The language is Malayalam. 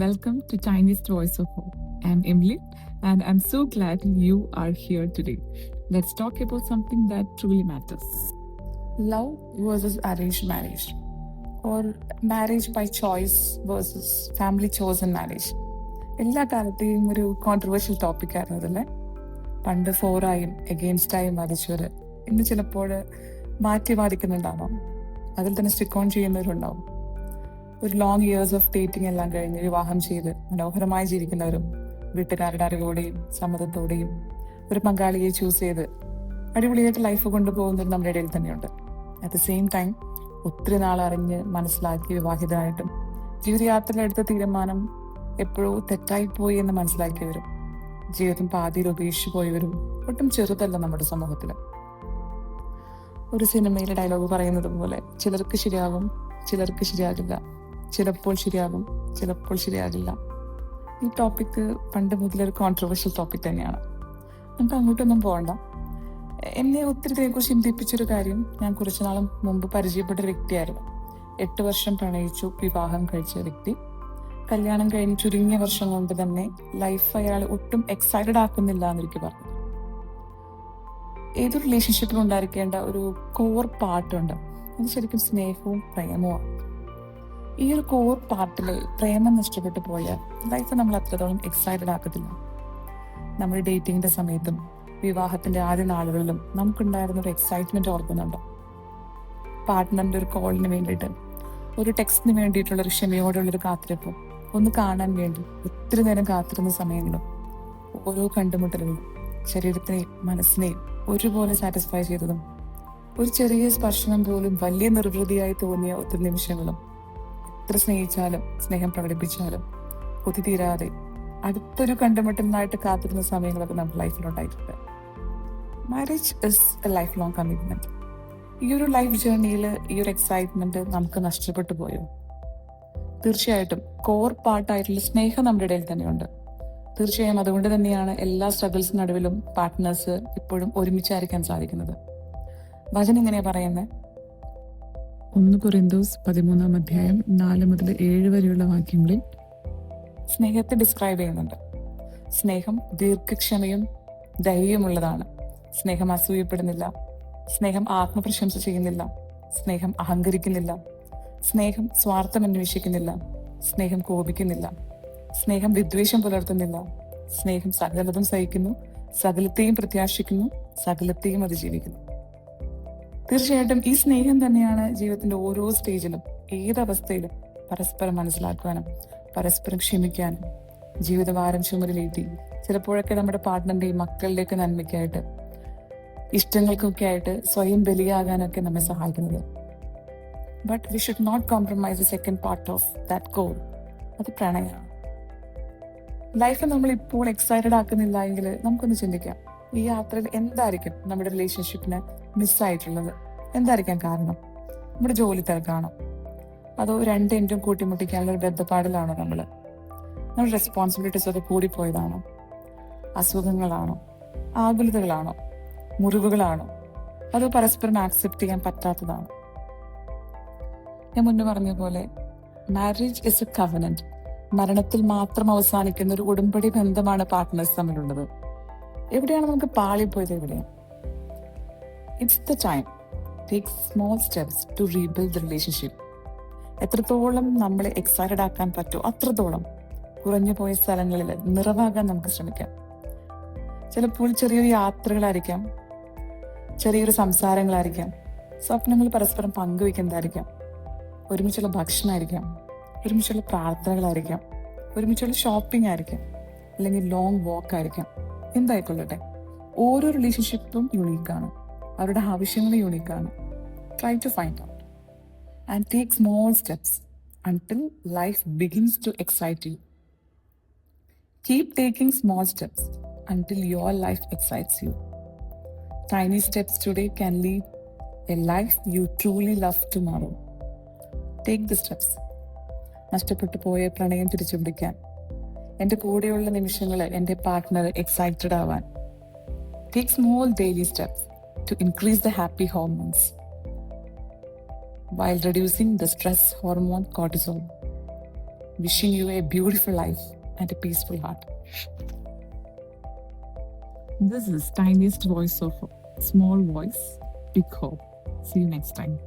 Welcome to Tiniest Voice of Hope. I'm Emily, and I'm so glad you are here today. Let's talk about something that truly matters. Love versus arranged marriage, or marriage by choice versus family chosen marriage. എല്ലാ കാലത്തെയും ഒരു കോൺട്രവേഴ്ഷ്യൽ ടോപ്പിക്കായിരുന്നു അതല്ലേ. പണ്ട് ഫോറായും എഗെയിൻസ്റ്റായും വാദിച്ചവര് ഇന്ന് ചിലപ്പോൾ മാറ്റി വാദിക്കുന്നുണ്ടാവാം. അതിൽ തന്നെ സ്റ്റിക്ക് ഓൺ ചെയ്യുന്നവരുണ്ടാവും. ഒരു ലോങ് ഇയേഴ്സ് ഓഫ് ഡേറ്റിംഗ് എല്ലാം കഴിഞ്ഞ് വിവാഹം ചെയ്ത് മനോഹരമായി ജീവിക്കുന്നവരും വീട്ടുകാരുടെ അറിവോടെയും സമ്മതത്തോടെയും ഒരു പങ്കാളിയെ ചൂസ് ചെയ്ത് അടിപൊളിയായിട്ട് ലൈഫ് കൊണ്ടുപോകുന്നവർ നമ്മുടെ ഇടയിൽ തന്നെയുണ്ട്. അറ്റ് ദ സെയിം ടൈം ഒത്തിരി നാൾ അറിഞ്ഞ് മനസ്സിലാക്കി വിവാഹിതരായിട്ടും ജീവിതയാത്രയിലെടുത്ത തീരുമാനം എപ്പോഴോ തെറ്റായിപ്പോയി എന്ന് മനസ്സിലാക്കിയവരും ജീവിതം പാതിയിൽ ഉപേക്ഷിച്ചു പോയവരും ഒട്ടും ചെറുതല്ല നമ്മുടെ സമൂഹത്തിൽ. ഒരു സിനിമയിലെ ഡയലോഗ് പറയുന്നത് പോലെ ചിലർക്ക് ശരിയാകും, ചിലർക്ക് ശരിയാകില്ല, ചിലപ്പോൾ ശരിയാകും, ചിലപ്പോൾ ശരിയാകില്ല. ഈ ടോപ്പിക്ക് പണ്ട് മുതലൊരു കോൺട്രവേഴ്ഷ്യൽ ടോപ്പിക് തന്നെയാണ്. നമുക്ക് അങ്ങോട്ടൊന്നും പോകണ്ട. എന്നെ ഒത്തിരി ഇതിനെക്കുറിച്ച് ചിന്തിപ്പിച്ചൊരു കാര്യം, ഞാൻ കുറച്ചു നാളും മുമ്പ് പരിചയപ്പെട്ട ഒരു വ്യക്തിയായിരുന്നു. 8 വർഷം പ്രണയിച്ചു വിവാഹം കഴിച്ച വ്യക്തി. കല്യാണം കഴിഞ്ഞ് ചുരുങ്ങിയ വർഷം കൊണ്ട് തന്നെ ലൈഫ് അയാൾ ഒട്ടും എക്സൈറ്റഡ് ആക്കുന്നില്ല എന്നെനിക്ക് പറഞ്ഞു. ഏതൊരു റിലേഷൻഷിപ്പിലും ഉണ്ടായിരിക്കേണ്ട ഒരു കോർ പാർട്ടുണ്ട്, അത് ശരിക്കും സ്നേഹവും പ്രേമവുമാണ്. ഈ ഒരു കോർ പാർട്ടില് പ്രേമം നഷ്ടപ്പെട്ടു പോയാൽ ലൈഫ് നമ്മൾ അത്രത്തോളം എക്സൈറ്റഡ് ആക്കത്തില്ല. നമ്മൾ ഡേറ്റിങ്ങിന്റെ സമയത്തും വിവാഹത്തിന്റെ ആദ്യ നാളുകളിലും നമുക്കുണ്ടായിരുന്ന ഒരു എക്സൈറ്റ്മെന്റ് ഓർക്കുന്നുണ്ടോ? പാർട്ട്ണറിന്റെ ഒരു കോളിന് വേണ്ടിയിട്ട്, ഒരു ടെക്സ്റ്റിന് വേണ്ടിയിട്ടുള്ള ഒരു ക്ഷമയോടുള്ളൊരു കാത്തിരിപ്പും, ഒന്ന് കാണാൻ വേണ്ടി ഒത്തിരി നേരം കാത്തിരുന്ന സമയങ്ങളും, ഓരോ കണ്ടുമുട്ടലുകളും ശരീരത്തിനെയും മനസ്സിനെയും ഒരുപോലെ സാറ്റിസ്ഫൈ ചെയ്തതും, ഒരു ചെറിയ സ്പർശനം പോലും വലിയ നിർവൃതിയായി തോന്നിയ ഒത്തിരി നിമിഷങ്ങളും, എത്ര സ്നേഹിച്ചാലും സ്നേഹം പ്രകടിപ്പിച്ചാലും കൊതി തീരാതെ അടുത്തൊരു കണ്ടുമുട്ടലിനായിട്ട് കാത്തിരുന്ന സമയങ്ങളൊക്കെ നമ്മുടെ ലൈഫിലുണ്ടായിട്ടുണ്ട്. Marriage is a life long commitment. ഈ ഒരു ലൈഫ് ജേർണിയിൽ ഈ ഒരു എക്സൈറ്റ്മെന്റ് നമുക്ക് നഷ്ടപ്പെട്ടു പോയോ? തീർച്ചയായിട്ടും കോർ പാർട്ടായിട്ടുള്ള സ്നേഹം നമ്മുടെ ഇടയിൽ തന്നെയുണ്ട്. തീർച്ചയായും അതുകൊണ്ട് തന്നെയാണ് എല്ലാ സ്ട്രഗിൾസിന് നടുവിലും പാർട്ട്നേഴ്സ് ഇപ്പോഴും ഒരുമിച്ചായിരിക്കാൻ സാധിക്കുന്നത്. വചനം ഇങ്ങനെയാ പറയുന്നത്. 1 കൊരിന്തോസ് 13 അധ്യായം 4 മുതൽ 7 വരെയുള്ള വാക്യങ്ങളിൽ സ്നേഹത്തെ ഡിസ്ക്രൈബ് ചെയ്യുന്നുണ്ട്. സ്നേഹം ദീർഘക്ഷമയും ധൈര്യമുള്ളതാണ്. സ്നേഹം അസൂയപ്പെടുന്നില്ല. സ്നേഹം ആത്മപ്രശംസ ചെയ്യുന്നില്ല. സ്നേഹം അഹങ്കരിക്കുന്നില്ല. സ്നേഹം സ്വാർത്ഥം അന്വേഷിക്കുന്നില്ല. സ്നേഹം കോപിക്കുന്നില്ല. സ്നേഹം വിദ്വേഷം പുലർത്തുന്നില്ല. സ്നേഹം സകലതും സഹിക്കുന്നു, സകലത്തെയും പ്രത്യാശിക്കുന്നു, സകലത്തെയും അതിജീവിക്കുന്നു. തീർച്ചയായിട്ടും ഈ സ്നേഹം തന്നെയാണ് ജീവിതത്തിന്റെ ഓരോ സ്റ്റേജിലും ഏതവസ്ഥയിലും പരസ്പരം മനസ്സിലാക്കുവാനും പരസ്പരം ക്ഷമിക്കാനും ജീവിതഭാരം ചുമരിലേറ്റി ചിലപ്പോഴൊക്കെ നമ്മുടെ പാർട്ട്ണറിന്റെയും മക്കളുടെയൊക്കെ നന്മയ്ക്കായിട്ട് ഇഷ്ടങ്ങൾക്കൊക്കെ ആയിട്ട് സ്വയം ബലിയാകാനൊക്കെ നമ്മെ സഹായിക്കുന്നത്. But we should not compromise the second part of that goal. അത് പ്രണയമാണ്. ലൈഫ് നമ്മൾ ഇപ്പോൾ എക്സൈറ്റഡ് ആക്കുന്നില്ല എങ്കിൽ നമുക്കൊന്ന് ചിന്തിക്കാം, ഈ യാത്രയിൽ എന്തായിരിക്കും നമ്മുടെ റിലേഷൻഷിപ്പിന് മിസ്സായിട്ടുള്ളത്? എന്തായിരിക്കാം കാരണം? നമ്മുടെ ജോലി തിരക്കാണോ? അതോ രണ്ടെൻറ്റും കൂട്ടിമുട്ടിക്കാനുള്ള ഒരു ബന്ധപ്പാടിലാണോ? നമ്മുടെ റെസ്പോൺസിബിലിറ്റീസ് ഒക്കെ കൂടിപ്പോയതാണോ? അസുഖങ്ങളാണോ? ആകുലതകളാണോ? മുറിവുകളാണോ? അതോ പരസ്പരം ആക്സെപ്റ്റ് ചെയ്യാൻ പറ്റാത്തതാണോ? ഞാൻ മുന്നേ പറഞ്ഞ പോലെ മാരേജ് ഇസ് എ കവനന്റ്. മരണത്തിൽ മാത്രം അവസാനിക്കുന്ന ഒരു ഉടമ്പടി ബന്ധമാണ് പാർട്ട്നേഴ്സ് തമ്മിലുള്ളത്. എവിടെയാണ് നമുക്ക് പാളിപ്പോയത്? എവിടെയാണ്? It's the time. Take small steps to rebuild the relationship. എത്രത്തോളം നമ്മളെ എക്സൈറ്റഡ് ആക്കാൻ പറ്റുമോ അത്രത്തോളം കുറഞ്ഞു പോയ സ്ഥലങ്ങളിൽ നിറവാകാൻ നമുക്ക് ശ്രമിക്കാം. ചിലപ്പോൾ ചെറിയൊരു യാത്രകളായിരിക്കാം, ചെറിയൊരു സംസാരങ്ങളായിരിക്കാം, സ്വപ്നങ്ങൾ പരസ്പരം പങ്കുവെക്കുന്നതായിരിക്കാം, ഒരുമിച്ചുള്ള ഭക്ഷണമായിരിക്കാം, ഒരുമിച്ചുള്ള പ്രാർത്ഥനകളായിരിക്കാം, ഒരുമിച്ചുള്ള ഷോപ്പിംഗ് ആയിരിക്കാം, അല്ലെങ്കിൽ ലോങ് വാക്ക് ആയിരിക്കാം. എന്തായിക്കൊള്ളട്ടെ, ഓരോ റിലേഷൻഷിപ്പും യുണീക്കാണ്. അവരുടെ ആവശ്യങ്ങൾ യുണീക്കാണ്. Try to find out and take small steps until life begins to excite you. Keep taking small steps until your life excites you. Tiny steps today can lead a life you truly love tomorrow. Take the steps. നഷ്ടപ്പെട്ടു പോയ പ്രണയം തിരിച്ചു പിടിക്കാൻ, എൻ്റെ കൂടെയുള്ള നിമിഷങ്ങൾ എൻ്റെ പാർട്ട്ണർ എക്സൈറ്റഡ് ആവാൻ. Take small daily steps to increase the happy hormones while reducing the stress hormone cortisol. Wishing you a beautiful life and a peaceful heart. This is tiniest voice of hope. Small voice, big hope. See you next time.